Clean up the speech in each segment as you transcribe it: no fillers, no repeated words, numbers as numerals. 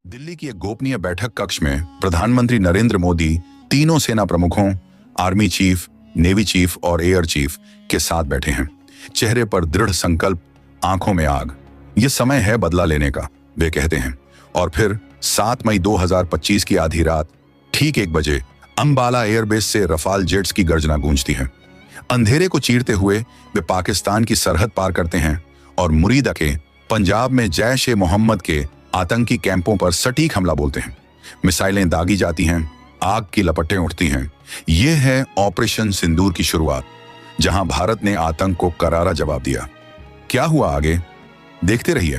दिल्ली की एक गोपनीय बैठक कक्ष में प्रधानमंत्री नरेंद्र मोदी तीनों सेना प्रमुखों, आर्मी चीफ, नेवी चीफ और एयर चीफ के साथ बैठे हैं। चेहरे पर दृढ़ संकल्प, आंखों में आग। ये समय है बदला लेने का, वे कहते हैं। और फिर 7 मई 2025 की आधी रात ठीक 1 बजे अंबाला एयरबेस से रफाल जेट्स की गर्जना गूंजती है। अंधेरे को चीरते हुए वे पाकिस्तान की सरहद पार करते हैं और मुरीदा के पंजाब में जैश ए मोहम्मद के आतंकी कैंपों पर सटीक हमला बोलते हैं। मिसाइलें दागी जाती हैं, आग की लपटें उठती हैं। यह है ऑपरेशन सिंदूर की शुरुआत, जहां भारत ने आतंक को करारा जवाब दिया। क्या हुआ आगे, देखते रहिए।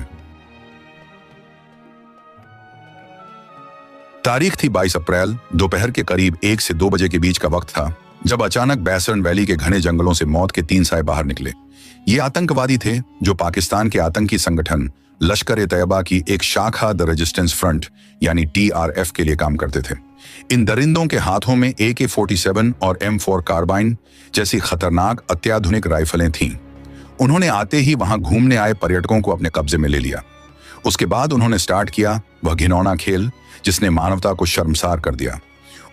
तारीख थी 22 अप्रैल। दोपहर के करीब 1 से 2 बजे के बीच का वक्त था, जब अचानक बैसरन वैली के घने जंगलों से मौत के 3 साए बाहर निकले। ये आतंकवादी थे जो पाकिस्तान के आतंकी संगठन लश्कर-ए-तैयबा की एक शाखा द रेजिस्टेंस फ्रंट यानी TRF के लिए काम करते थे। इन दरिंदों के हाथों में AK-47 और M4 कार्बाइन जैसी खतरनाक अत्याधुनिक राइफलें थीं। उन्होंने आते ही वहां घूमने आए पर्यटकों को अपने कब्जे में ले लिया। उसके बाद उन्होंने स्टार्ट किया वह घिनौना खेल जिसने मानवता को शर्मसार कर दिया।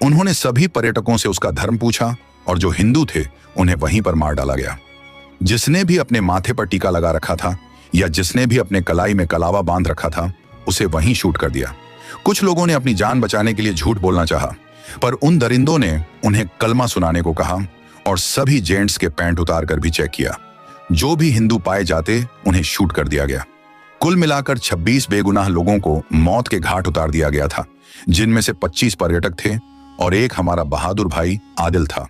उन्होंने सभी पर्यटकों से उसका धर्म पूछा और जो हिंदू थे उन्हें वहीं पर मार डाला गया। जिसने भी अपने माथे पर टीका लगा रखा था या जिसने भी अपने कलाई में कलावा बांध रखा था, उसे वहीं शूट कर दिया। कुछ लोगों ने अपनी जान बचाने के लिए झूठ बोलना चाहा, पर उन दरिंदों ने उन्हें कलमा सुनाने को कहा और सभी जेंट्स के पैंट उतार कर भी चेक किया। जो भी हिंदू पाए जाते उन्हें शूट कर दिया गया। कुल मिलाकर 26 बेगुनाह लोगों को मौत के घाट उतार दिया गया था, जिनमें से 25 पर्यटक थे और एक हमारा बहादुर भाई आदिल था।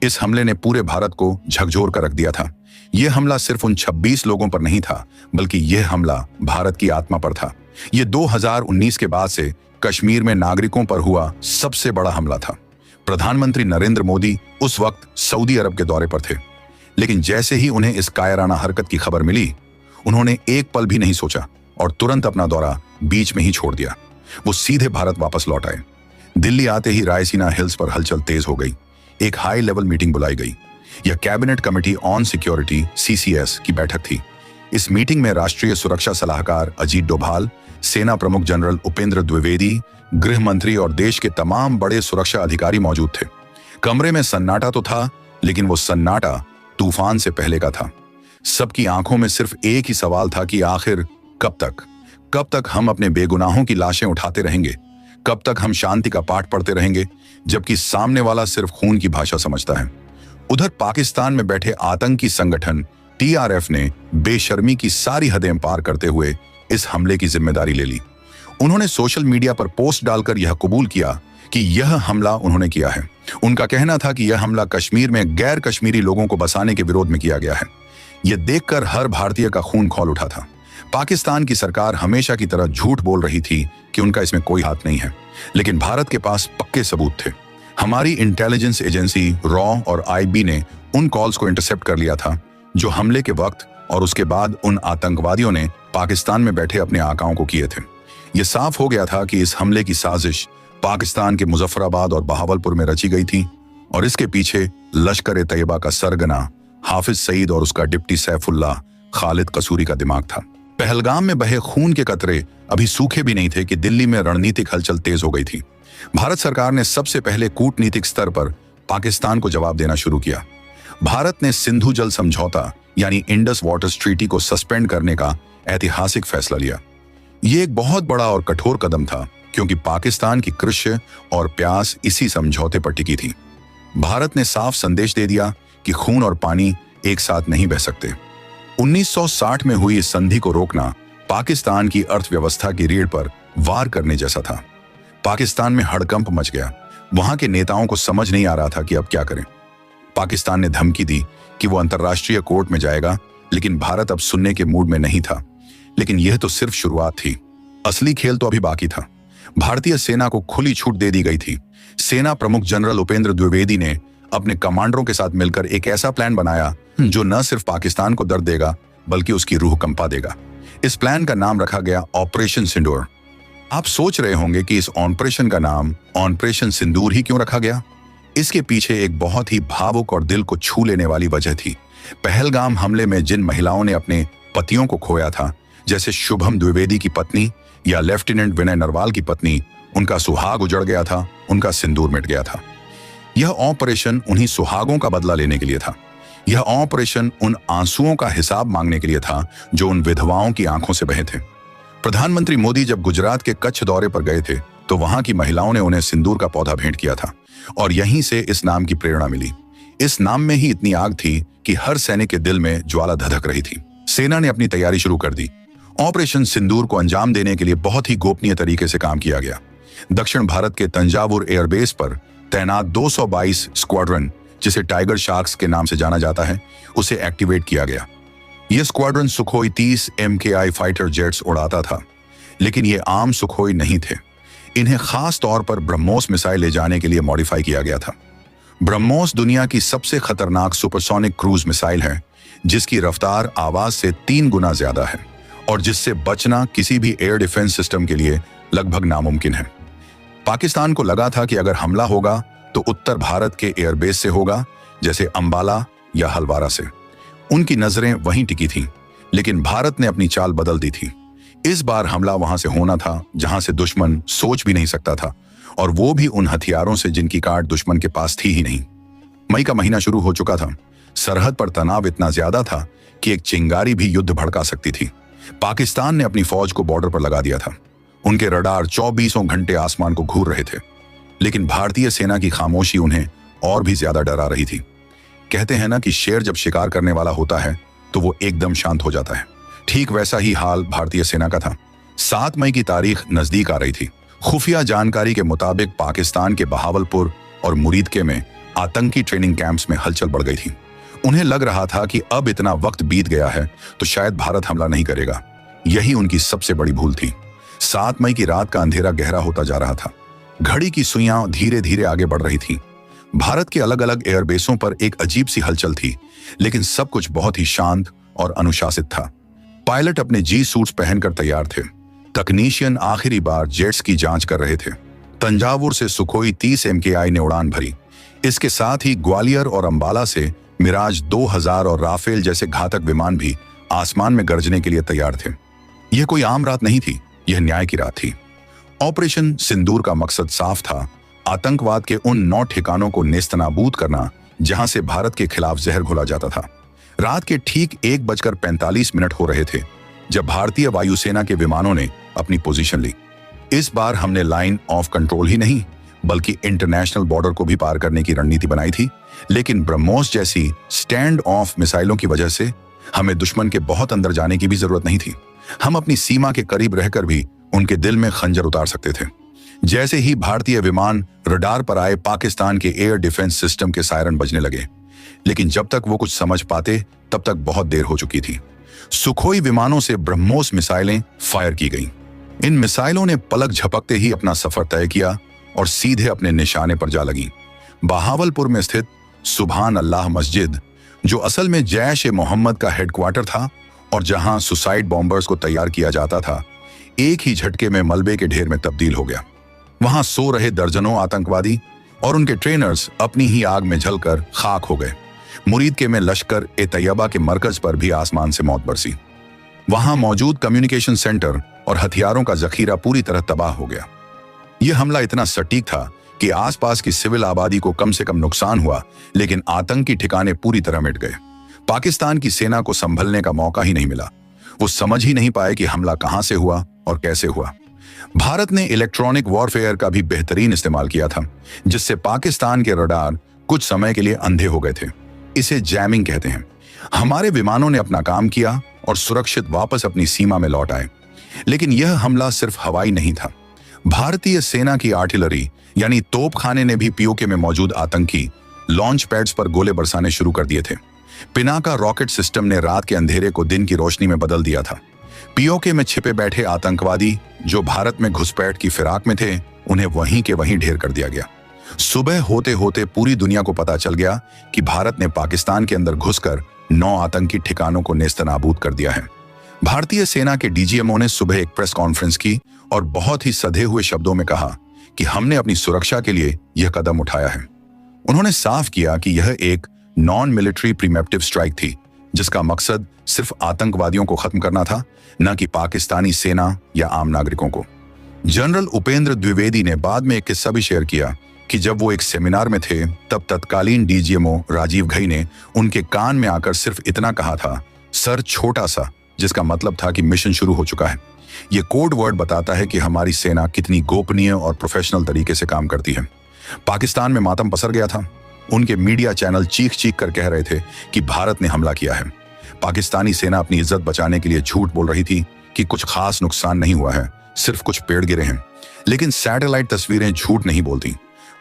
इस हमले ने पूरे भारत को झकझोर कर रख दिया था। यह हमला सिर्फ उन 26 लोगों पर नहीं था, बल्कि यह हमला भारत की आत्मा पर था। यह 2019 के बाद से कश्मीर में नागरिकों पर हुआ सबसे बड़ा हमला था। प्रधानमंत्री नरेंद्र मोदी उस वक्त सऊदी अरब के दौरे पर थे, लेकिन जैसे ही उन्हें इस कायराना हरकत की खबर मिली, उन्होंने एक पल भी नहीं सोचा और तुरंत अपना दौरा बीच में ही छोड़ दिया। वो सीधे भारत वापस लौट आए। दिल्ली आते ही रायसीना हिल्स पर हलचल तेज हो गई। एक हाई लेवल मीटिंग बुलाई गई। यह cabinet committee on security CCS की बैठक थी। इस मीटिंग में राष्ट्रीय सुरक्षा सलाहकार अजीत डोभाल, सेना प्रमुख जनरल उपेंद्र द्विवेदी, गृह मंत्री और देश के तमाम बड़े सुरक्षा अधिकारी मौजूद थे। कमरे में सन्नाटा तो था, लेकिन वो सन्नाटा तूफान से पहले का था। सबकी आंखों में सिर्फ एक ही सवाल था कि आखिर कब तक हम अपने बेगुनाहों की लाशें उठाते रहेंगे? कब तक हम शांति का पाठ पढ़ते रहेंगे, जबकि सामने वाला सिर्फ खून की भाषा समझता है? उधर पाकिस्तान में बैठे आतंकी संगठन TRF ने बेशर्मी की सारी हदें पार करते हुए इस हमले की जिम्मेदारी ले ली। उन्होंने सोशल मीडिया पर पोस्ट डालकर यह कबूल किया कि यह हमला उन्होंने किया है। उनका कहना था कि यह हमला कश्मीर में गैर कश्मीरी लोगों को बसाने के विरोध में किया गया है। यह देखकर हर भारतीय का खून खौल उठा था। पाकिस्तान की सरकार हमेशा की तरह झूठ बोल रही थी कि उनका इसमें कोई हाथ नहीं है, लेकिन भारत के पास पक्के सबूत थे। हमारी इंटेलिजेंस एजेंसी रॉ और IB ने उन कॉल्स को इंटरसेप्ट कर लिया था जो हमले के वक्त और उसके बाद उन आतंकवादियों ने पाकिस्तान में बैठे अपने आकाओं को किए थे। यह साफ हो गया था कि इस हमले की साजिश पाकिस्तान के मुजफ्फराबाद और बहावलपुर में रची गई थी और इसके पीछे लश्कर-ए-तैयबा का सरगना हाफिज सईद और उसका डिप्टी सैफुल्लाह खालिद कसूरी का दिमाग था। पहलगाम में बहे खून के कतरे अभी सूखे भी नहीं थे कि दिल्ली में रणनीतिक हलचल तेज हो गई थी। भारत सरकार ने सबसे पहले कूटनीतिक स्तर पर पाकिस्तान को जवाब देना शुरू किया। भारत ने सिंधु जल समझौता यानी इंडस वाटर्स ट्रीटी को सस्पेंड करने का ऐतिहासिक फैसला लिया। ये एक बहुत बड़ा और कठोर कदम था, क्योंकि पाकिस्तान की कृषि और प्यास इसी समझौते पर टिकी थी। भारत ने साफ संदेश दे दिया कि खून और पानी एक साथ नहीं बह सकते। 1960 में हुई इस संधि को रोकना पाकिस्तान की अर्थव्यवस्था की रीढ़ पर वार करने जैसा था। पाकिस्तान में हड़कंप मच गया। वहां के नेताओं को समझ नहीं आ रहा था कि अब क्या करें। पाकिस्तान ने धमकी दी कि वो अंतर्राष्ट्रीय कोर्ट में जाएगा, लेकिन भारत अब सुनने के मूड में नहीं था। लेकिन यह तो सिर्फ शुरुआत थी, असली खेल तो अभी बाकी था। भारतीय सेना को खुली छूट दे दी गई थी। सेना प्रमुख जनरल उपेंद्र द्विवेदी ने अपने कमांडरों के साथ मिलकर एक ऐसा प्लान बनाया जो न सिर्फ पाकिस्तान को दर्द देगा, बल्कि उसकी रूह कंपा देगा। इस प्लान का नाम रखा गया ऑपरेशन सिंदूर। आप सोच रहे होंगे कि इस ऑपरेशन का नाम ऑपरेशन सिंदूर ही क्यों रखा गया? इसके पीछे एक बहुत ही भावुक और दिल को छू लेने वाली वजह थी। पहलगाम हमले में जिन महिलाओं ने अपने पतियों को खोया था, जैसे शुभम द्विवेदी की पत्नी या लेफ्टिनेंट विनय नरवाल की पत्नी, उनका सुहाग उजड़ गया था, उनका सिंदूर मिट गया था। यह ऑपरेशन उन्हीं सुहागों का बदला लेने के लिए था। यह ऑपरेशन उन आंसुओं का हिसाब मांगने के लिए था जो उन विधवाओं की आंखों से बहे थे। प्रधानमंत्री मोदी जब गुजरात के कच्छ दौरे पर गए थे तो वहां की महिलाओं ने उन्हें सिंदूर का पौधा भेंट किया था और यहीं से इस नाम की प्रेरणा मिली। इस नाम में ही इतनी आग थी कि हर सैनिक के दिल में ज्वाला धधक रही थी। सेना ने अपनी तैयारी शुरू कर दी। ऑपरेशन सिंदूर को अंजाम देने के लिए बहुत ही गोपनीय तरीके से काम किया गया। दक्षिण भारत के तंजावुर एयरबेस पर तैनात 222 स्क्वाड्रन, जिसे टाइगर शार्क्स के नाम से जाना जाता है, उसे एक्टिवेट किया गया। यह squadron Sukhoi 30 MKI fighter jets उड़ाता था, लेकिन ये आम सुखोई नहीं थे। इन्हें खास तौर पर ब्रह्मोस मिसाइल ले जाने के लिए मॉडिफाई किया गया था। ब्रह्मोस दुनिया की सबसे खतरनाक सुपरसोनिक क्रूज मिसाइल है, जिसकी रफ्तार आवाज से 3 गुना ज्यादा है और जिससे बचना किसी भी एयर डिफेंस सिस्टम के लिए लगभग नामुमकिन है। पाकिस्तान को लगा था कि अगर हमला होगा तो उत्तर भारत के एयरबेस से होगा, जैसे अंबाला या हलवारा से। उनकी नजरें वहीं टिकी थीं, लेकिन भारत ने अपनी चाल बदल दी थी। इस बार हमला वहां से होना था जहां से दुश्मन सोच भी नहीं सकता था, और वो भी उन हथियारों से जिनकी काट दुश्मन के पास थी ही नहीं। मई का महीना शुरू हो चुका था। सरहद पर तनाव इतना ज्यादा था कि एक चिंगारी भी युद्ध भड़का सकती थी। पाकिस्तान ने अपनी फौज को बॉर्डर पर लगा दिया था। उनके रडार 24 घंटे आसमान को घूर रहे थे, लेकिन भारतीय सेना की खामोशी उन्हें और भी ज्यादा डरा रही थी। कहते हैं ना कि शेर जब शिकार करने वाला होता है तो वो एकदम शांत हो जाता है। ठीक वैसा ही हाल भारतीय सेना का था। 7 मई की तारीख नजदीक आ रही थी। खुफिया जानकारी के मुताबिक पाकिस्तान के बहावलपुर और मुरीदके में आतंकी ट्रेनिंग कैंप्स में हलचल बढ़ गई थी। उन्हें लग रहा था कि अब इतना वक्त बीत गया है तो शायद भारत हमला नहीं करेगा। यही उनकी सबसे बड़ी भूल थी। 7 मई की रात का अंधेरा गहरा होता जा रहा था। घड़ी की सुइयां धीरे धीरे आगे बढ़ रही थी। भारत के अलग अलग एयरबेसों पर एक अजीब सी हलचल थी, लेकिन सब कुछ बहुत ही शांत और अनुशासित था। पायलट अपने जी सूट्स पहनकर तैयार थे। तकनीशियन आखिरी बार जेट्स की जांच कर रहे थे। तंजावुर से सुखोई 30 MKI ने उड़ान भरी। इसके साथ ही ग्वालियर और अंबाला से मिराज 2000 और राफेल जैसे घातक विमान भी आसमान में गरजने के लिए तैयार थे। यह कोई आम रात नहीं थी, यह न्याय की रात थी। ऑपरेशन सिंदूर का मकसद साफ था, आतंकवाद के उन 9 ठिकानों को नेस्तनाबूद करना जहां से भारत के खिलाफ जहर घोला जाता था। रात के ठीक 1:45 हो रहे थे जब भारतीय वायुसेना के विमानों ने अपनी पोजीशन ली। इस बार हमने लाइन ऑफ कंट्रोल ही नहीं बल्कि इंटरनेशनल बॉर्डर को भी पार करने की रणनीति बनाई थी। लेकिन ब्रह्मोस जैसी स्टैंड ऑफ मिसाइलों की वजह से हमें दुश्मन के बहुत अंदर जाने की भी जरूरत नहीं थी। हम अपनी सीमा के करीब रहकर भी उनके दिल में खंजर उतार सकते थे। जैसे ही भारतीय विमान रडार पर आए, पाकिस्तान के एयर डिफेंस सिस्टम के सायरन बजने लगे, लेकिन जब तक वो कुछ समझ पाते तब तक बहुत देर हो चुकी थी। सुखोई विमानों से ब्रह्मोस मिसाइलें फायर की गईं। इन मिसाइलों ने पलक झपकते ही अपना सफर तय किया और सीधे अपने निशाने पर जा लगीं। बहावलपुर में स्थित सुभान अल्लाह मस्जिद, जो असल में जैश-ए-मोहम्मद का हेडक्वार्टर था और जहां सुसाइड बॉम्बर्स को तैयार किया जाता था, एक ही झटके में मलबे के ढेर में तब्दील हो गया। वहां सो रहे दर्जनों आतंकवादी और उनके ट्रेनर्स अपनी ही आग में जलकर खाक हो गए। मुरीदके में लश्कर-ए-तैयबा के मरकज पर भी आसमान से मौत बरसी। वहां मौजूद कम्युनिकेशन सेंटर और हथियारों का जखीरा पूरी तरह तबाह हो गया। यह हमला इतना सटीक था कि आसपास की सिविल आबादी को कम से कम नुकसान हुआ, लेकिन आतंकी ठिकाने पूरी तरह मिट गए। पाकिस्तान की सेना को संभलने का मौका ही नहीं मिला। वो समझ ही नहीं पाए कि हमला कहां से हुआ और कैसे हुआ। भारत ने इलेक्ट्रॉनिक वॉरफेयर का भी बेहतरीन इस्तेमाल किया था, जिससे पाकिस्तान के रडार कुछ समय के लिए अंधे हो गए थे। इसे जैमिंग कहते हैं। हमारे विमानों ने अपना काम किया और सुरक्षित वापस अपनी सीमा में लौट आए। लेकिन यह हमला सिर्फ हवाई नहीं था। भारतीय सेना की आर्टिलरी यानी तोपखाने ने भी पीओके में मौजूद आतंकी लॉन्च पैड्स पर गोले बरसाने शुरू कर दिए थे। पिनाका रॉकेट सिस्टम ने रात के अंधेरे को दिन की रोशनी में बदल दिया था। पीओके में छिपे बैठे आतंकवादी जो भारत में घुसपैठ की फिराक में थे, उन्हें वहीं के वहीं ढेर कर दिया गया। सुबह होते होते पूरी दुनिया को पता चल गया कि भारत ने पाकिस्तान के अंदर घुसकर 9 आतंकी ठिकानों को नेस्तनाबूद कर दिया है। भारतीय सेना के डीजीएमओ ने सुबह एक प्रेस कॉन्फ्रेंस की और बहुत ही सधे हुए शब्दों में कहा कि हमने अपनी सुरक्षा के लिए यह कदम उठाया है। उन्होंने साफ किया कि यह एक नॉन मिलिट्री प्रीमेप्टिव स्ट्राइक थी, जिसका मकसद सिर्फ आतंकवादियों को खत्म करना था, न कि पाकिस्तानी सेना या आम नागरिकों को। जनरल उपेंद्र द्विवेदी ने बाद में एक किस्सा भी शेयर किया कि जब वो एक सेमिनार में थे तब तत्कालीन डीजीएमओ राजीव घई ने उनके कान में आकर सिर्फ इतना कहा था, सर छोटा सा, जिसका मतलब था कि मिशन शुरू हो चुका है। ये कोड वर्ड बताता है कि हमारी सेना कितनी गोपनीय और प्रोफेशनल तरीके से काम करती है। पाकिस्तान में मातम पसर गया था। उनके मीडिया चैनल चीख चीख कर कह रहे थे कि भारत ने हमला किया है। पाकिस्तानी सेना अपनी इज्जत बचाने के लिए झूठ बोल रही थी कि कुछ खास नुकसान नहीं हुआ है, सिर्फ कुछ पेड़ गिरे हैं। लेकिन सैटेलाइट तस्वीरें झूठ नहीं बोलती।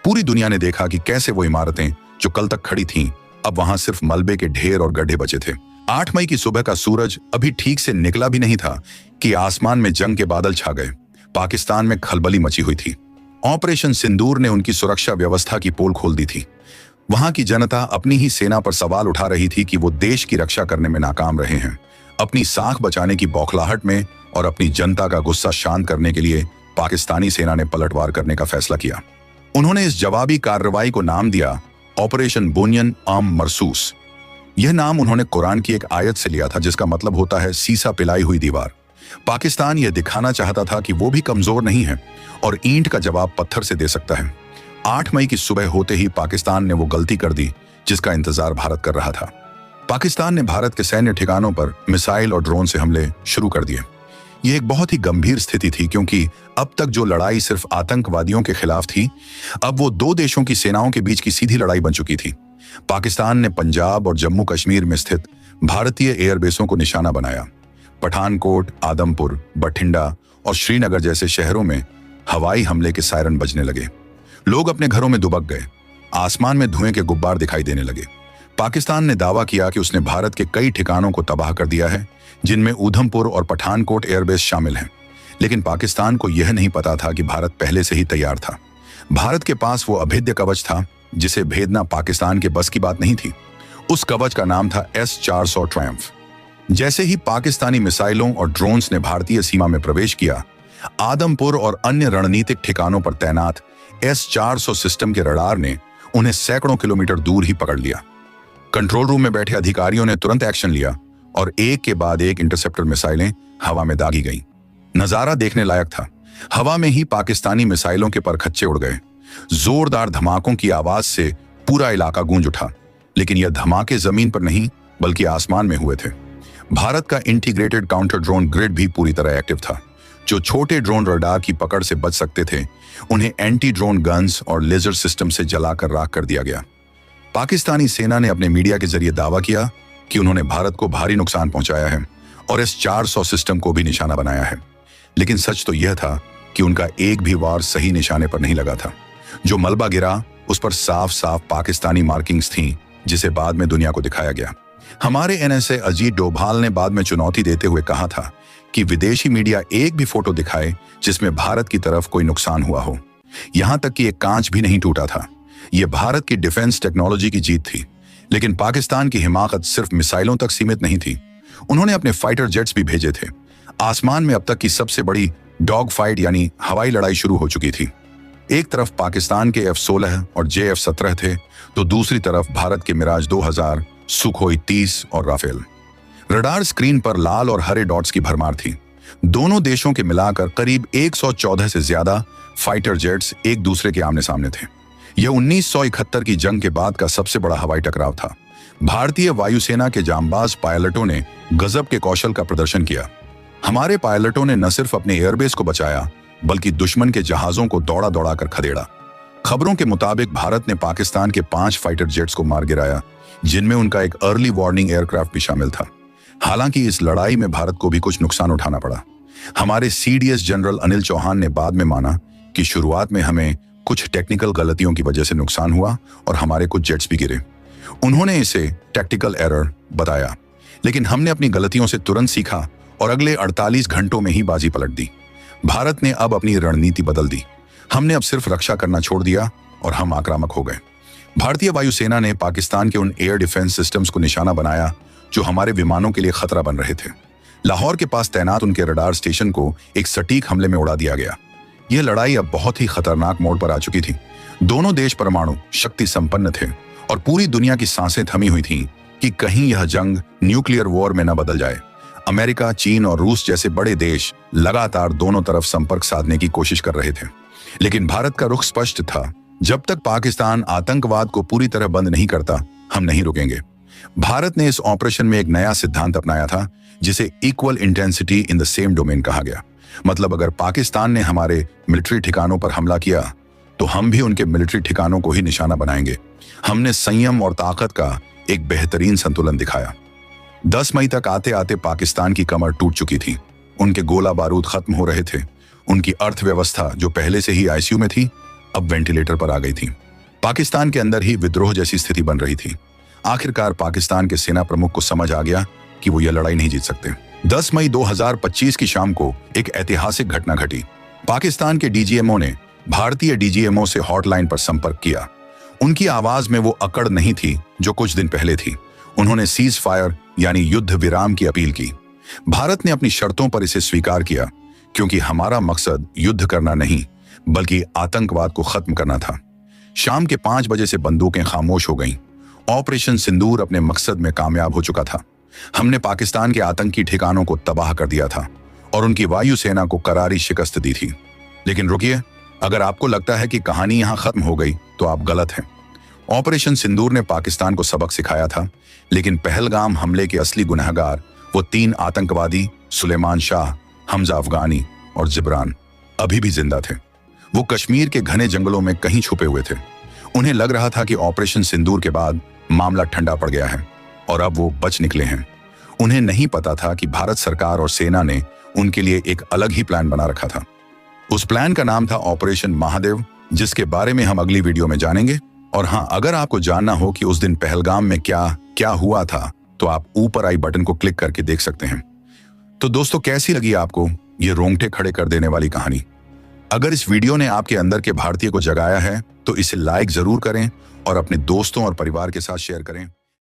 पूरी दुनिया ने देखा कि कैसे वो इमारतें जो कल तक खड़ी थीं, अब वहां सिर्फ मलबे के ढेर और गड्ढे बचे थे। 8 मई की सुबह का सूरज अभी ठीक से निकला भी नहीं था कि आसमान में जंग के बादल छा गए। पाकिस्तान में खलबली मची हुई थी। ऑपरेशन सिंदूर ने उनकी सुरक्षा व्यवस्था की पोल खोल दी थी। वहां की जनता अपनी ही सेना पर सवाल उठा रही थी कि वो देश की रक्षा करने में नाकाम रहे हैं। अपनी साख बचाने की बौखलाहट में और अपनी जनता का गुस्सा शांत करने के लिए पाकिस्तानी सेना ने पलटवार करने का फैसला किया। उन्होंने इस जवाबी कार्रवाई को नाम दिया ऑपरेशन बुनियन आम मरसूस। यह नाम उन्होंने कुरान की एक आयत से लिया था, जिसका मतलब होता है सीसा पिलाई हुई दीवार। पाकिस्तान यह दिखाना चाहता था कि वो भी कमजोर नहीं है और ईंट का जवाब पत्थर से दे सकता है। 8 मई की सुबह होते ही पाकिस्तान ने वो गलती कर दी जिसका इंतजार भारत कर रहा था। पाकिस्तान ने भारत के सैन्य ठिकानों पर मिसाइल और ड्रोन से हमले शुरू कर दिए। यह एक बहुत ही गंभीर स्थिति थी, क्योंकि अब तक जो लड़ाई सिर्फ आतंकवादियों के खिलाफ थी, अब वो दो देशों की सेनाओं के बीच की सीधी लड़ाई बन चुकी थी। पाकिस्तान ने पंजाब और जम्मू कश्मीर में स्थित भारतीय एयरबेसों को निशाना बनाया। पठानकोट, आदमपुर, बठिंडा और श्रीनगर जैसे शहरों में हवाई हमले के सायरन बजने लगे। लोग अपने घरों में दुबक गए। आसमान में धुएं के गुब्बार दिखाई देने लगे। पाकिस्तान ने दावा किया कि उसने भारत के कई ठिकानों को तबाह कर दिया है, जिनमें ऊधमपुर और पठानकोट एयरबेस शामिल हैं। लेकिन पाकिस्तान को यह नहीं पता था कि भारत पहले से ही तैयार था। भारत के पास वो अभेद्य कवच था जिसे भेदना पाकिस्तान के बस की बात नहीं थी। उस कवच का नाम था S-400 ट्रायम्फ। जैसे ही पाकिस्तानी मिसाइलों और ड्रोन्स ने भारतीय सीमा में प्रवेश किया, आदमपुर और अन्य रणनीतिक ठिकानों पर तैनात S-400 सिस्टम के रडार ने उन्हें सैकड़ों किलोमीटर दूर ही पकड़ लिया। कंट्रोल रूम में बैठे अधिकारियों ने तुरंत एक्शन लिया और एक के बाद एक इंटरसेप्टर मिसाइलें हवा में दागी गईं। नजारा देखने लायक था। हवा में ही पाकिस्तानी मिसाइलों के परखच्चे उड़ गए। जोरदार धमाकों की आवाज से पूरा इलाका गूंज उठा। लेकिन यह धमाके जमीन पर नहीं बल्कि आसमान में हुए थे। भारत का इंटीग्रेटेड काउंटर ड्रोन ग्रिड भी पूरी तरह एक्टिव था। जो छोटे ड्रोन रडार की पकड़ से बच सकते थे, उन्हें एंटी ड्रोन गन्स और लेजर सिस्टम से जलाकर राख कर दिया गया। पाकिस्तानी सेना ने अपने मीडिया के जरिए दावा किया कि उन्होंने भारत को भारी नुकसान पहुंचाया है और S-400 सिस्टम को भी निशाना बनाया है। लेकिन सच तो यह था कि उनका एक भी वार सही निशाने पर नहीं लगा था। जो मलबा गिरा उस पर साफ साफ पाकिस्तानी मार्किंग्स थीं, जिसे बाद में दुनिया को दिखाया गया। हमारे NSA अजीत डोभाल ने बाद में चुनौती देते हुए कहा था कि विदेशी मीडिया एक भी फोटो दिखाए जिसमें भारत की तरफ कोई नुकसान हुआ हो। यहां तक कि एक कांच भी नहीं टूटा था। यह भारत की डिफेंस टेक्नोलॉजी की जीत थी। लेकिन पाकिस्तान की हिमाकत सिर्फ मिसाइलों तक सीमित नहीं थी। उन्होंने अपने फाइटर जेट्स भी भेजे थे। आसमान में अब तक की सबसे बड़ी डॉग फाइट यानी हवाई लड़ाई शुरू हो चुकी थी। एक तरफ पाकिस्तान के F-16 और JF-17 थे, तो दूसरी तरफ भारत के मिराज 2000, सुखोई 30 और राफेल। रडार स्क्रीन पर लाल और हरे डॉट्स की भरमार थी। दोनों देशों के मिलाकर करीब 114 से ज्यादा फाइटर जेट्स एक दूसरे के आमने सामने थे। यह 1971 की जंग के बाद का सबसे बड़ा हवाई टकराव था। भारतीय वायुसेना के जांबाज पायलटों ने गजब के कौशल का प्रदर्शन किया। हमारे पायलटों ने न सिर्फ अपने एयरबेस को बचाया, बल्कि दुश्मन के जहाजों को दौड़ा दौड़ा कर खदेड़ा। खबरों के मुताबिक भारत ने पाकिस्तान के 5 फाइटर जेट्स को मार गिराया, जिनमें उनका एक अर्ली वार्निंग एयरक्राफ्ट भी शामिल था। हालांकि इस लड़ाई में भारत को भी कुछ नुकसान उठाना पड़ा। हमारे CDS जनरल अनिल चौहान ने बाद में माना कि शुरुआत में हमें कुछ टेक्निकल गलतियों की वजह से नुकसान हुआ और हमारे कुछ जेट्स भी गिरे। उन्होंने इसे टैक्टिकल एरर बताया, लेकिन हमने अपनी गलतियों से तुरंत सीखा और अगले 48 घंटों में ही बाजी पलट दी। भारत ने अब अपनी रणनीति बदल दी। हमने अब सिर्फ रक्षा करना छोड़ दिया और हम आक्रामक हो गए। भारतीय वायुसेना ने पाकिस्तान के उन एयर डिफेंस सिस्टम्स को निशाना बनाया जो हमारे विमानों के लिए खतरा बन रहे थे। लाहौर के पास तैनात उनके रडार स्टेशन को एक सटीक हमले में उड़ा दिया गया। यह लड़ाई अब बहुत ही खतरनाक मोड़ पर आ चुकी थी। दोनों देश परमाणु शक्ति संपन्न थे और पूरी दुनिया की सांसें थमी हुई थीं कि कहीं यह जंग न्यूक्लियर वॉर में न बदल जाए। अमेरिका, चीन और रूस जैसे बड़े देश लगातार दोनों तरफ संपर्क साधने की कोशिश कर रहे थे, लेकिन भारत का रुख स्पष्ट था, जब तक पाकिस्तान आतंकवाद को पूरी तरह बंद नहीं करता, हम नहीं रुकेंगे। भारत ने इस ऑपरेशन में एक नया सिद्धांत अपनाया था, जिसे equal intensity in the same domain कहा गया। मतलब अगर पाकिस्तान ने हमारे मिलिट्री ठिकानों पर हमला किया, तो हम भी उनके मिलिट्री ठिकानों को ही निशाना बनाएंगे। हमने संयम और ताकत का एक बेहतरीन संतुलन दिखाया। 10 मई तक आते आते पाकिस्तान की कमर टूट चुकी थी। उनके गोला बारूद खत्म हो रहे थे। उनकी अर्थव्यवस्था, जो पहले से ही आईसीयू में थी, अब वेंटिलेटर पर आ गई थी। पाकिस्तान के अंदर ही विद्रोह जैसी स्थिति बन रही थी। आखिरकार पाकिस्तान के सेना प्रमुख को समझ आ गया कि वो यह लड़ाई नहीं जीत सकते। 10 मई 2025 की शाम को एक ऐतिहासिक घटना घटी। पाकिस्तान के डीजीएमओ ने भारतीय डीजीएमओ से हॉटलाइन पर संपर्क किया। उनकी आवाज में वो अकड़ नहीं थी जो कुछ दिन पहले थी। उन्होंने सीज फायर यानी युद्ध विराम की अपील की। भारत ने अपनी शर्तों पर इसे स्वीकार किया, क्योंकि हमारा मकसद युद्ध करना नहीं, बल्कि आतंकवाद को खत्म करना था। शाम के 5 बजे से बंदूकें खामोश हो गईं। ऑपरेशन सिंदूर अपने मकसद में कामयाब हो चुका था। हमने पाकिस्तान के आतंकी ठिकानों को तबाह कर दिया था और उनकी वायुसेना को करारी शिकस्त दी थी। लेकिन रुकिए, अगर आपको लगता है कि कहानी यहां खत्म हो गई, तो आप गलत हैं। ऑपरेशन सिंदूर ने पाकिस्तान को सबक सिखाया था, लेकिन पहलगाम हमले के असली गुनहगार वो 3 आतंकवादी, सुलेमान शाह, हमजा अफगानी और जिब्रान, अभी भी जिंदा थे। वो कश्मीर के घने जंगलों में कहीं छुपे हुए थे। उन्हें लग रहा था कि ऑपरेशन सिंदूर के बाद मामला ठंडा पड़ गया है और अब वो बच निकले हैं। उन्हें नहीं पता था कि भारत सरकार और सेना ने उनके लिए एक अलग ही प्लान बना रखा था। उस प्लान का नाम था ऑपरेशन महादेव, जिसके बारे में हम अगली वीडियो में जानेंगे। और हाँ, अगर आपको जानना हो कि उस दिन पहलगाम में क्या क्या हुआ था, तो आप ऊपर आई बटन को क्लिक करके देख सकते हैं। तो दोस्तों, कैसी लगी आपको ये रोंगटे खड़े कर देने वाली कहानी? अगर इस वीडियो ने आपके अंदर के भारतीय को जगाया है, तो इसे लाइक जरूर करें और अपने दोस्तों और परिवार के साथ शेयर करें।